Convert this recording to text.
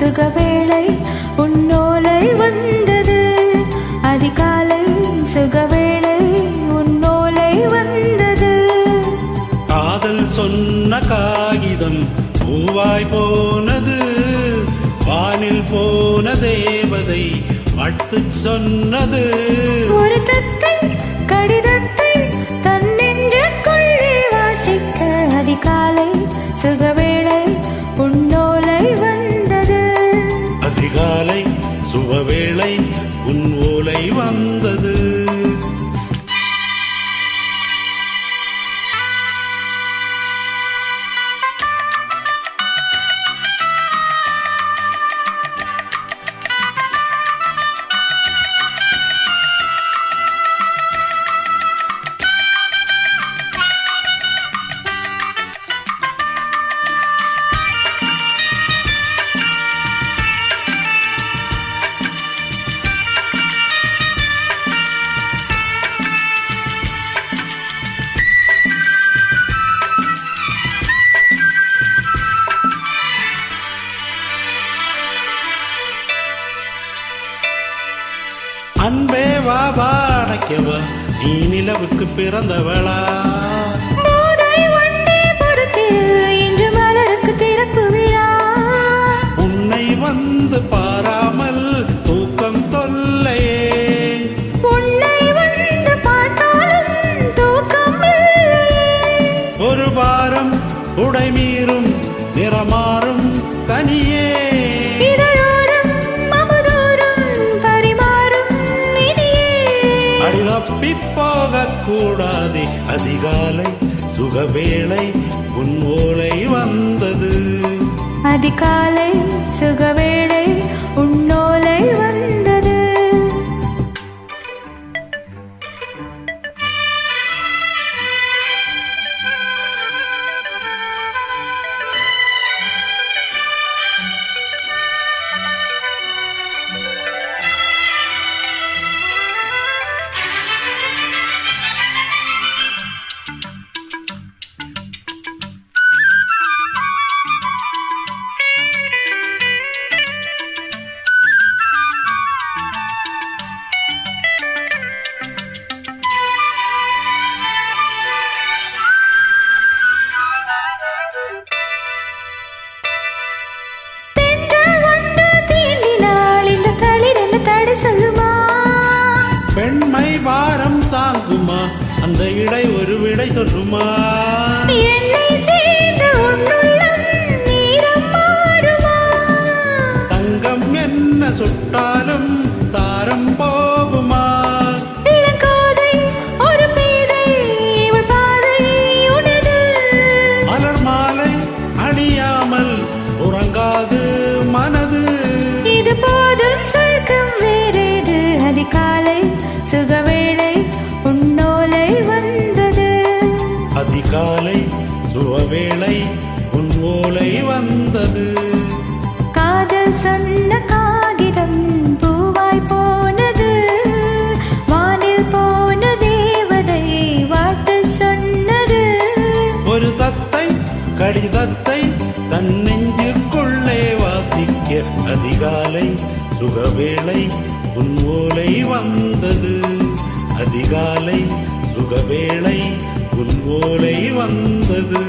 சுகவேளை உன்னோலை வந்தது. அதிகாலை சுகவேளை உன்னோலை வந்தது. காதல் சொன்ன காகிதம் பூவாய் போனது. வானில் போன தேவதை பட்டு சொன்னது. ஒரு தத்தை கடிதத்தை தன் நெஞ்சுக்குள்ளே வாசிக்க அதிகாலை சுகவேளை உன்னோலை வந்தது. அதிகாலை சுகவேளை உன் ஓலை வந்தது. அன்பே வா பாடக்கவா நீ நிலவுக்கு பிறந்தவளா. போதை வண்டே பொறுத்தில் இன்று மலருக்கு திறப்பு விழா. உன்னை வந்து பாராமல் தூக்கம் தொல்லையே. உன்னை வந்து பார்த்தாலும் தூக்கம் இல்லையே. ஒரு வாரம் உடை மீறும் நிறமாறும் தனியே. தப்பி போக கூடாதே. அதிகாலை சுகவேளை உன் ஓலை வந்தது. அதிகாலை சுகவேளை உன்னோலை வந்தது. பெண்மை வாரம் தாங்குமா அந்த இடை ஒரு விடை சொல்லுமா. என்னை சேர்ந்த உன்னுள்ளம் நீரம் மாறுமா. தங்கம் என்ன சுட்டாலும் தாரம் போகுமா. இளங்கோதை ஒரு பேதை இவள் பாதை உனது. மலர் மாலை அணியாமல் உறங்காது மனது. இது போதும் சொர்க்கம் வேறேது. அதிகாலை சுகவேளை உன்னோலை வந்தது. அதிகாலை சுகவேளை உன் ஓலை வந்தது. காதல் சொன்ன காகிதம் பூவாய் போனது. வானில் போன தேவதை வாழ்த்து சொன்னது. ஒரு தத்தை கடிதத்தை தன் நெஞ்சுக்குள்ளே வாசிக்க அதிகாலை சுகவேளை உன் ஓலை வந்தது. அதிகாலை சுகவேளை உன் ஓலை வந்தது.